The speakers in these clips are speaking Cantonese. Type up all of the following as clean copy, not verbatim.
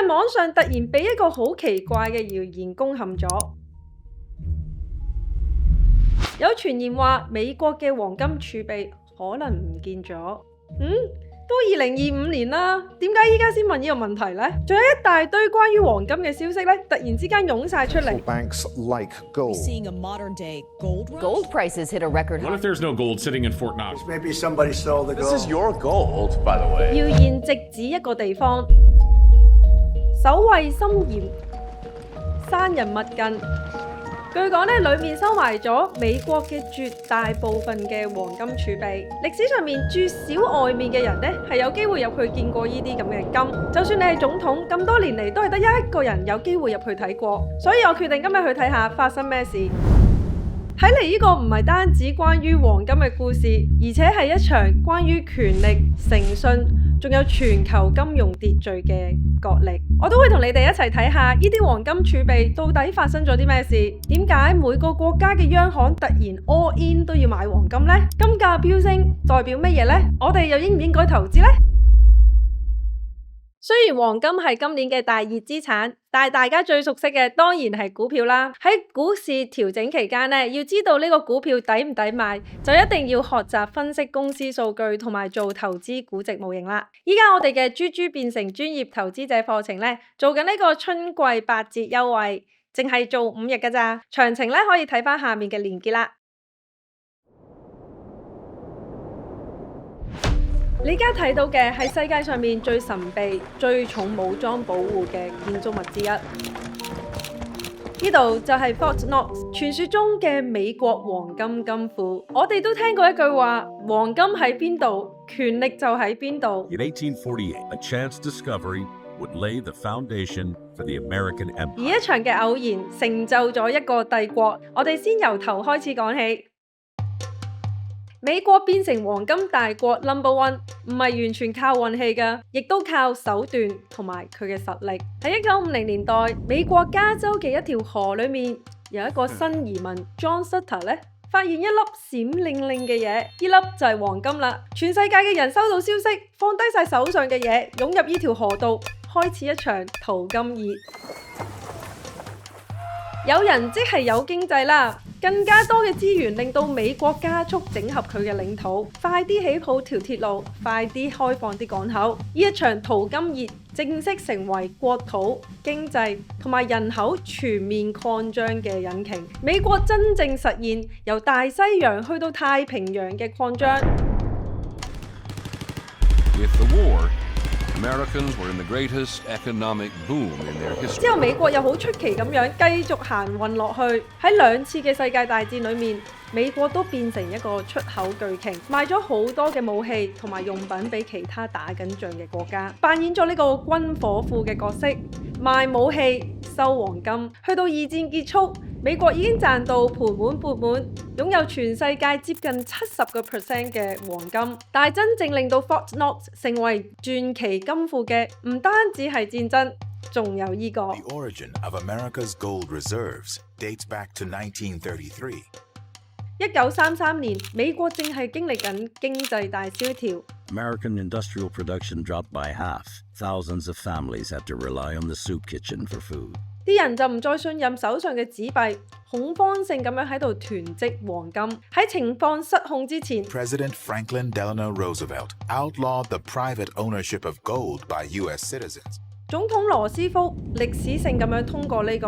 近網上突然俾一個好奇怪嘅謠言攻陷咗，有傳言話美國嘅黃金儲備可能唔見咗。都2025年啦，點解依家先問呢個問題呢？仲有一大堆關於黃金嘅消息咧，突然之間湧晒出嚟。Banks like gold. Seeing a modern day gold rush. Gold prices hit a record high. What if there's no gold sitting in Fort Knox? Maybe somebody stole the gold. This is your gold, by the way. 謠言直指一個地方，守衛森嚴，山人物近。據講咧，裏面收埋咗美國嘅絕大部分嘅黃金儲備。歷史上面住少外面嘅人咧，係有機會入去見過呢啲咁嘅金。就算你係總統，咁多年嚟都係得一個人有機會入去睇過。所以我決定今日去睇下發生咩事。睇嚟呢個唔係單止關於黃金嘅故事，而且係一場關於權力、誠信，仲有全球金融秩序嘅角力。我都會同你哋一齊睇下呢啲黃金儲備到底發生咗啲咩事？點解每個國家嘅央行突然 all in 都要買黃金呢？金價飆升代表乜嘢呢？我哋又應唔應該投資呢？雖然黃金係今年嘅大熱資產，但係大家最熟悉嘅當然係股票啦。喺股市調整期間呢，要知道呢個股票抵唔抵買，就一定要學習分析公司數據同埋做投資估值模型啦。依家我哋嘅豬變成專業投資者課程呢，做緊呢個春季8折優惠，淨係做5日㗎咋。詳情呢可以睇返下面嘅連結啦。你而家睇到嘅係世界上面最神秘、最重武裝保護嘅建築物之一。呢度就係 Fort Knox， 傳說中嘅美國黃金金庫。我哋都聽過一句話：黃金喺邊度，權力就喺邊度。In 1848, a chance discovery would lay the foundation for the American Empire. 而一場嘅偶然成就咗一個帝國。我哋先由頭開始講起。美國變成黃金大國 No.1 唔係完全靠運氣㗎，亦都靠手段同埋佢嘅實力。喺1950年代，美國加州嘅一條河裏面有一個新移民 John Sutter 咧，發現一粒閃靈靈嘅嘢，呢粒就係黃金啦。全世界嘅人收到消息，放低晒手上嘅嘢，湧入呢條河度，開始一場淘金熱。有人即係有經濟啦。更加多嘅資源令到美國加速整合佢嘅領土，快啲起好條鐵路，快啲開放啲港口。呢一場淘金熱正式成為國土、經濟同埋人口全面擴張嘅引擎。美國真正實現由大西洋去到太平洋嘅擴張。With the war, Americans were in the greatest economic boom in their history. 之後美國又好出奇咁樣繼續行運落去，喺2次嘅世界大戰裏面，美國都變成一個出口巨鯨，賣咗好多嘅武器同埋用品俾其他打緊仗嘅國家，扮演咗呢個軍火庫嘅角色，賣武器收黃金。去到2戰結束，美國已經賺到盆滿缽滿，擁有全世界接近70% 嘅黃金。但係真正令到 Fort Knox 成為傳奇金庫嘅，唔單止係戰爭，仲有呢個。 The origin of America's gold reserves dates back to 1933. 1933年，美國正係經歷緊經濟大蕭條。American industrial production dropped by half. Thousands of families had to rely on the soup kitchen for food. 啲人就唔再信任手上嘅紙幣，恐慌性咁樣喺度囤積黃金。喺情況失控之前 President Franklin Delano Roosevelt outlawed the private ownership of gold by U.S. citizens. 總統羅斯福歷史性咁樣通過呢個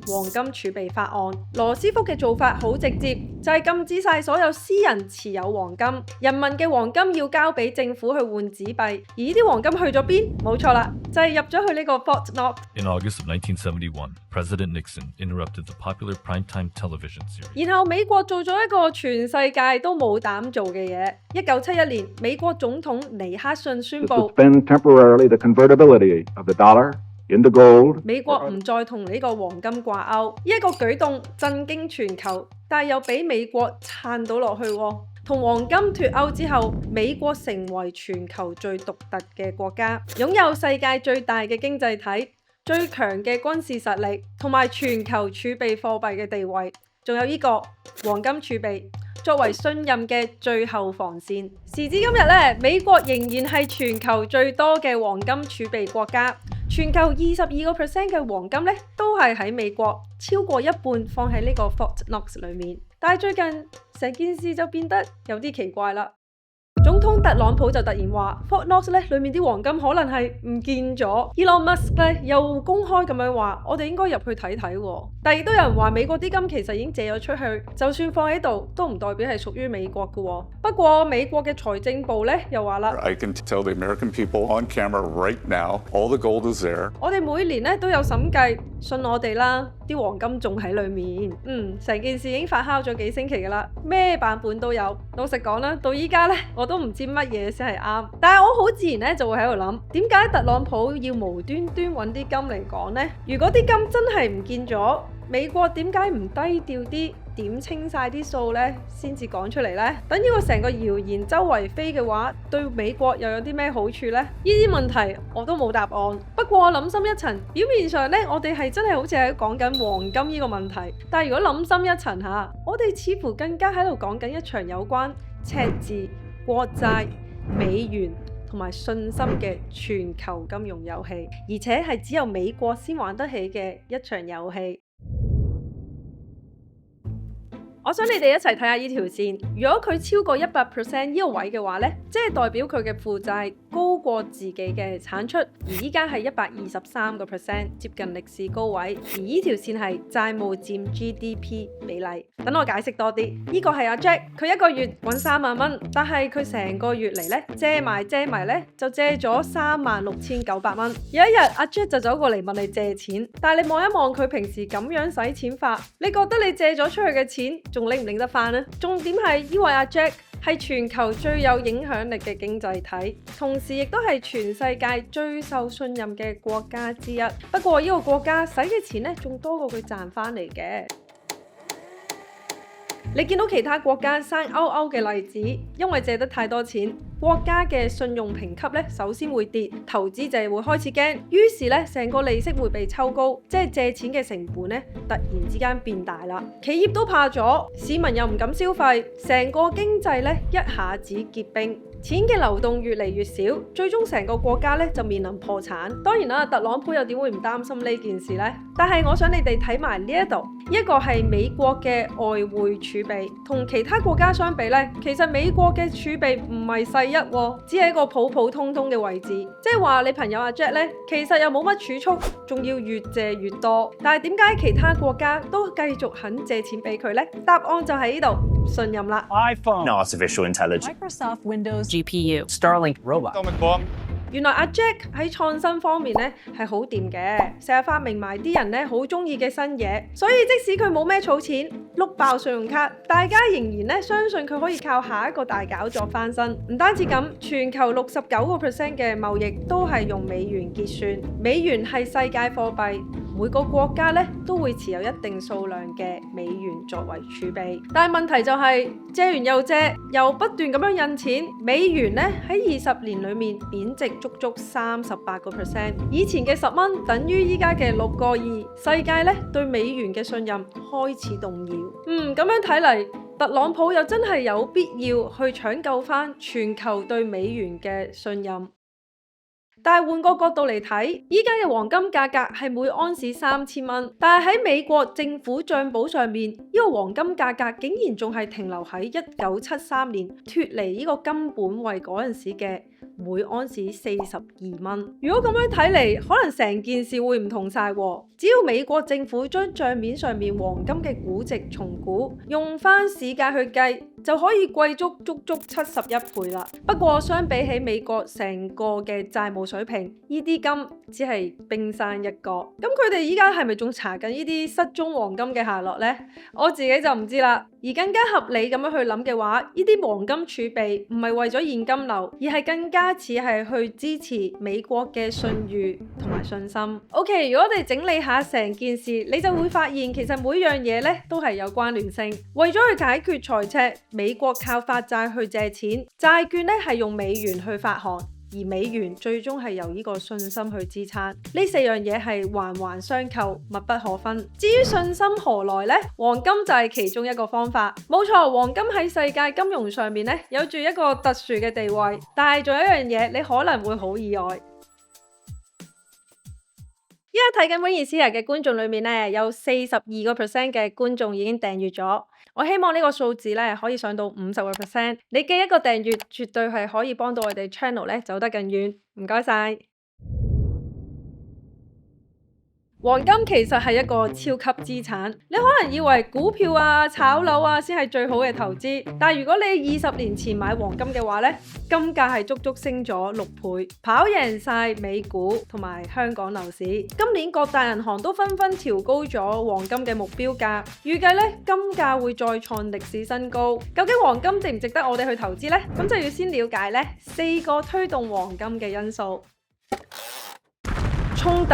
黃金儲備法案。羅斯福嘅做法好直接，就係禁止晒所有私人持有黃金，人民嘅黃金要交俾政府去換紙幣。而呢啲黃金去咗邊？冇錯啦，就係入咗去呢個 Fort Knox。 In August of 1971, President Nixon interrupted the popular primetime television series. 然後美國做咗一個全世界都冇膽做嘅嘢。1971年，美國總統尼克遜宣布 Suspend temporarily the convertibility of the dollar into gold. 美國唔再同呢個黃金掛鈎。呢一個舉動震驚全球，但係又俾美國撐到落去喎。同黃金脫鈎之後，美國成為全球最獨特嘅國家，擁有世界最大嘅經濟體、最強嘅軍事實力，同埋全球儲備貨幣嘅地位，仲有呢個黃金儲備作為信任嘅最後防線。時至今日咧，美國仍然係全球最多嘅黃金儲備國家。全球22% 嘅黃金咧都係喺美國，超過一半放喺呢個 Fort Knox 裏面。但係最近成件事就變得有啲奇怪啦。總統特朗普就突然話 Fort Knox 咧裏面啲黃金可能係唔見咗。Elon Musk 咧又公開咁樣話，我哋應該入去睇睇喎。但亦都有人話美國啲金其實已經借咗出去，就算放喺度都唔代表係屬於美國嘅喎。不過美國嘅財政部咧又話啦 I can tell the American people on camera right now, all the gold is there. 我哋每年咧都有審計，信我哋啦，啲黃金仲喺裏面。成件事已經發酵咗幾星期㗎啦，咩版本都有。老實講啦，到依家咧我都唔知乜嘢先係啱。但係我好自然咧就會喺度諗，點解特朗普要無端端揾啲金嚟講呢？如果啲金真係唔見咗，美國點解唔低調啲，點清晒啲數呢？先至講出嚟呢？等呢個成個謠言周圍飛嘅話，對美國又有啲咩好處呢？呢啲問題我都冇答案。不過我諗深一層，表面上呢，我哋係真係好似喺講緊黃金呢個問題，但係如果諗深一層下，我哋似乎更加喺度講緊一場有關赤字、國債、美元同埋信心嘅全球金融遊戲，而且係只有美國先玩得起嘅一場遊戲。我想你哋一齊睇下呢條線，如果佢超過100% 呢個位嘅話呢，即係代表佢嘅負債高過自己嘅產出，而依家係123%，接近歷史高位。而呢條線係債務佔 GDP 比例。等我解釋多啲，呢個係阿 Jack， 佢一個月揾3萬蚊，但係佢成個月嚟呢，借埋呢，就借咗36,900蚊。有一日阿 Jack 就走過嚟問你借錢，但係你望一望佢平時咁樣使錢法，你覺得你借咗出去嘅錢仲拎唔拎得翻呢？重點係呢位阿 Jack 係全球最有影響力嘅經濟體，同時亦都係全世界最受信任嘅國家之一。不過呢個國家使嘅錢呢，仲多過佢賺翻嚟嘅。你見到其他國家生勾勾嘅例子，因為借得太多錢，國家嘅信用評級咧首先會跌，投資者會開始驚，於是咧成個利息會被抽高，即係借錢嘅成本咧突然之間變大啦。企業都怕咗，市民又唔敢消費，成個經濟咧一下子結冰。錢嘅流動越嚟越少，最終成個國家咧就面臨破產。當然啦，特朗普又點會唔擔心呢件事呢？但係我想你哋睇埋呢一度，一個係美國嘅外匯儲備，同其他國家相比呢，其實美國嘅儲備唔係世一喎，只係一個普普通通嘅位置。即係話你朋友阿 Jack 呢，其實又冇乜儲蓄，仲要越借越多。但係點解其他國家都繼續肯借錢俾佢呢？答案就喺呢度，信任啦。iPhone, artificial intelligence, Microsoft Windows GPU, Starlink robot. 原來阿 Jack 喺創新方面咧係好掂嘅，成日發明埋啲人咧好中意嘅新嘢，所以即使佢冇咩儲錢，碌爆信用卡，大家仍然咧相信佢可以靠下一個大搞作翻身。唔單止咁，全球69% 嘅貿易都係用美元結算，美元係世界貨幣，每個國家咧都會持有一定數量嘅美元作為儲備。但係問題就係借完又借，又不斷咁樣印錢，美元咧喺20年裡面貶值足足38%，以前嘅10蚊等於依家嘅6個2，世界咧對美元嘅信任開始動搖。咁樣睇嚟，特朗普又真係有必要去搶救翻全球對美元嘅信任。但係換個角度嚟睇，依家嘅黃金價格係每盎司3000蚊，但係喺美國政府賬簿上面，呢個黃金價格竟然仲係停留喺1973年脫離呢個金本位嗰陣時嘅每盎司42蚊。如果咁樣睇嚟，可能成件事會唔同晒喎。只要美國政府將賬面上面黃金嘅估值重估，用翻市價去計，就可以貴足71倍啦。不過相比起美國成個嘅債務水平，呢啲金只係冰山一角。咁佢哋依家係咪仲查緊呢啲失蹤黃金嘅下落呢？我自己就唔知啦。而更加合理咁樣去諗嘅話，呢啲黃金儲備唔係為咗現金流，而係更加似係去支持美國嘅信譽同埋信心。OK， 如果我哋整理下成件事，你就會發現其實每樣嘢咧都係有關聯性。為咗去解決財赤，美國靠發債去借錢，債券咧係用美元去發行。而美元最終係由呢個信心去支撐，呢4樣嘢係環環相扣，密不可分。至於信心何來呢？黃金就係其中一個方法。冇錯，黃金喺世界金融上面咧有住一個特殊嘅地位，但係仲有一樣嘢你可能會好意外。依家睇緊 Winnie Sear 嘅觀眾裏面咧，有42% 嘅觀眾已經訂閱咗。我希望呢個數字咧可以上到50%。你嘅一個訂閱絕對係可以幫到我哋 channel 咧走得更遠。唔該晒。黃金其實係一個超級資產，你可能以為股票啊、炒樓啊先係最好嘅投資，但如果你20年前買黃金嘅話呢，金價係足足升咗6倍，跑贏晒美股同埋香港樓市。今年各大銀行都紛紛調高咗黃金嘅目標價，預計呢金價會再創歷史新高。究竟黃金值唔值得我哋去投資呢？咁就要先了解呢4個推動黃金嘅因素：衝突、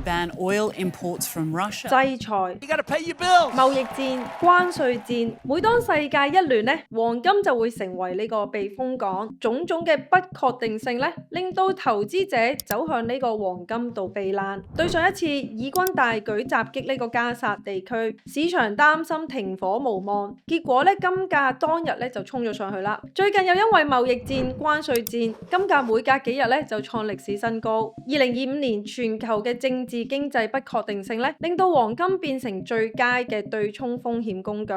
ban oil imports from Russia. 制裁、貿易戰、關稅戰，每當世界一亂呢，黃金就會成為呢個避風港。種種嘅不確定性呢，令到投資者走向呢個黃金度避難。對上一次以軍大舉襲擊呢個加薩地區，市場擔心停火無望，結果呢金價當日呢就衝咗上去啦。最近又因為貿易戰、關稅戰，金價每隔幾日呢就創歷史新高。2025年全球嘅政治經濟不確定性咧，令到黃金變成最佳嘅對沖風險工具。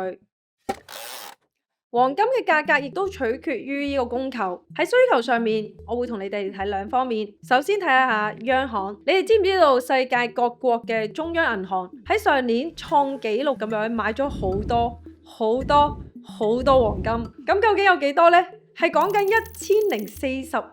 黃金嘅價格亦都取決於呢個供求。喺需求上面，我會同你哋睇兩方面。首先睇下央行，你哋知唔知道世界各國嘅中央銀行喺上年創紀錄咁樣買咗好多黃金？咁究竟有幾多呢？係講緊1045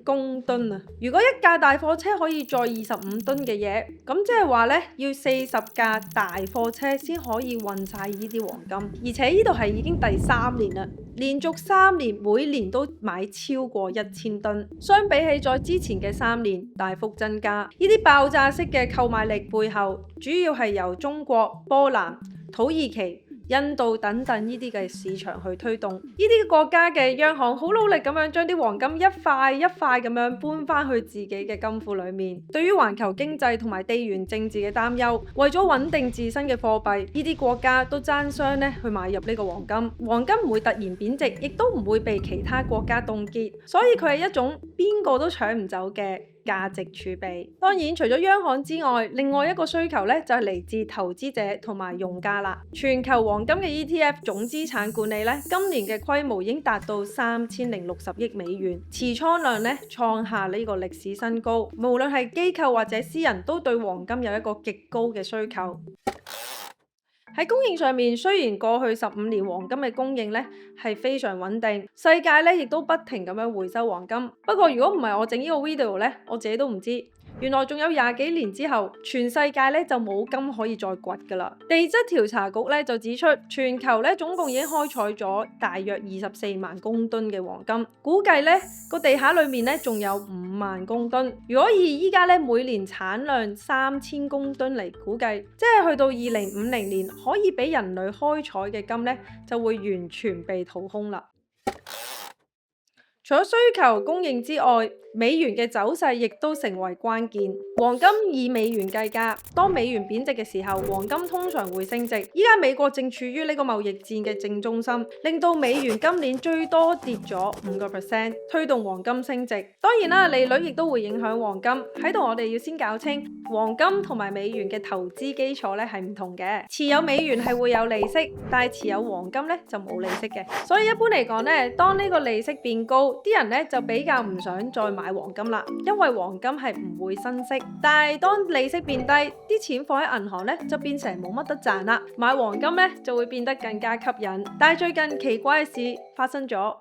公噸啊！如果一架大貨車可以載25噸嘅嘢，咁即係話呢，要40架大貨車先可以運晒呢啲黃金。而且呢度係已經第3年啦，連續3年每年都買超過1000噸，相比起在之前嘅3年大幅增加。呢啲爆炸式嘅購買力背後，主要係由中國、波蘭、土耳其、印度等等呢啲嘅市場去推動，呢啲國家嘅央行好努力咁樣將啲黃金一塊一塊咁樣搬翻去自己嘅金庫裏面。對於環球經濟同埋地緣政治嘅擔憂，為咗穩定自身嘅貨幣，呢啲國家都爭相去買入呢個黃金。黃金唔會突然貶值，亦都唔會被其他國家凍結，所以佢係一種邊個都搶唔走嘅價值儲備。當然，除咗央行之外，另外一個需求呢就係嚟自投資者同埋用家啦。全球黃金嘅 ETF 總資產管理呢，今年嘅規模已經達到3060億美元，持倉量呢創下呢個歷史新高。無論係機構或者私人都對黃金有一個極高嘅需求。喺供應上面，雖然過去15年黃金嘅供應呢係非常穩定，世界呢亦都不停咁樣回收黃金。不過如果唔係我整呢個 video 呢，我自己都唔知。原來仲有20幾年之後，全世界呢就冇金可以再掘㗎啦。地質調查局呢就指出，全球呢總共已經開採咗大約24萬公噸嘅黃金，估計呢個地下裏面呢仲有5萬公噸。如果以依家呢每年產量3000公噸嚟估計，即係去到2050年可以俾人類開採嘅金呢就會完全被掏空啦。除咗需求供應之外，美元嘅走勢亦都成為關鍵。黃金以美元計價，當美元貶值嘅時候，黃金通常會升值。依家美國正處於呢個貿易戰嘅正中心，令到美元今年最多跌咗5%，推動黃金升值。當然啦，利率亦都會影響黃金。喺度我哋要先搞清黃金同埋美元嘅投資基礎咧係唔同嘅。持有美元係會有利息，但係持有黃金咧就冇利息嘅。所以一般嚟講咧，當呢個利息變高，啲人咧就比較唔想再買黃金啦，因為黃金係唔會升息。但係當利息變低，啲錢放喺銀行咧就變成冇乜得賺啦，買黃金咧就會變得更加吸引。但係最近奇怪嘅事發生咗。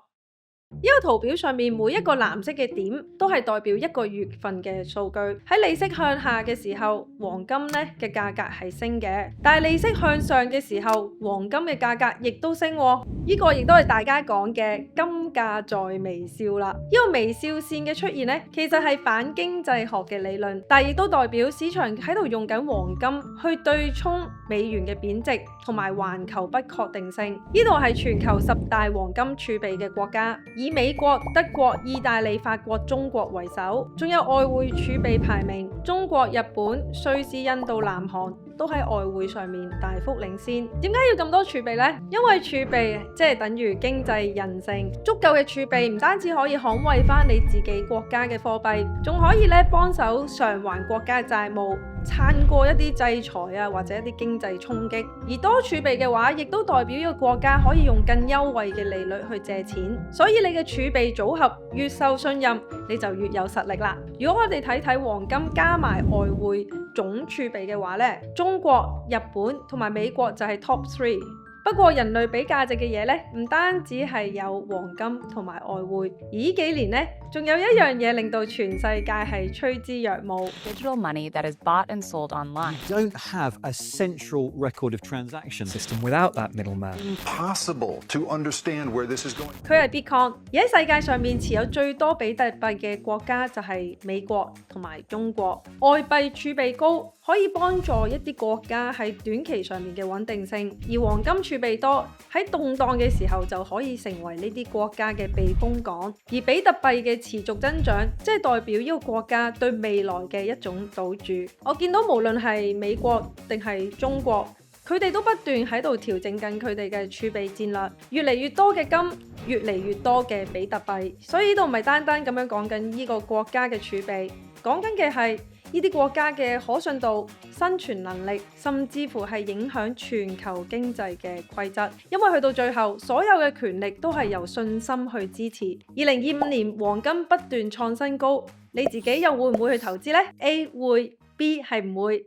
呢個圖表上面每一個藍色嘅點都係代表一個月份嘅數據。喺利息向下嘅時候，黃金呢嘅價格係升嘅，但係利息向上嘅時候，黃金嘅價格亦都升喎。呢個亦都係大家講嘅金價在微笑啦。呢個微笑線嘅出現呢，其實係反經濟學嘅理論，但亦都代表市場喺度用緊黃金去對沖美元嘅貶值同埋環球不確定性。呢度係全球10大黃金儲備嘅國家，以美國、德國、意大利、法國、中國為首，仲有外匯儲備排名，中國、日本、瑞士、印度、南韓都喺外匯上面大幅領先。點解要咁多儲備呢？因為儲備即係等於經濟韌性，足夠嘅儲備唔單止可以捍衛翻你自己國家嘅貨幣，仲可以咧幫手償還國家嘅債務，撐過一啲制裁啊或者一啲經濟衝擊。而多儲備嘅話，亦都代表一個國家可以用更優惠嘅利率去借錢。所以你嘅儲備組合越受信任，你就越有實力啦。如果我哋睇睇黃金加埋外匯總儲備嘅話咧，中國、日本同埋美國就係 top 3。不過人類俾價值嘅嘢咧，唔單止係有黃金同埋外匯，而呢幾年咧，仲有一樣嘢令到全世界係趨之若鶩。Digital money that is bought and sold online. You don't have a central record of transaction system without that middleman. Impossible to understand where this is going. 佢係 Bitcoin，而喺世界上面持有最多比特幣嘅國家就係美國同埋中國。外幣儲備高，可以幫助一啲國家喺短期上面嘅穩定性，而黃金儲備多，喺動盪嘅時候就可以成為呢啲國家嘅避風港。而比特幣嘅持續增長，即係代表呢個國家對未來嘅一種賭注。我見到無論係美國定係中國，佢哋都不斷喺度調整緊佢哋嘅儲備戰略，越嚟越多嘅金，越嚟越多嘅比特幣。所以呢度唔係單單咁樣講緊呢個國家嘅儲備，講緊嘅係呢啲國家嘅可信度、生存能力，甚至乎係影響全球經濟嘅規則。因為去到最後，所有嘅權力都係由信心去支持。2025年黃金不斷創新高，你自己又會唔會去投資呢？A 會，B 係唔會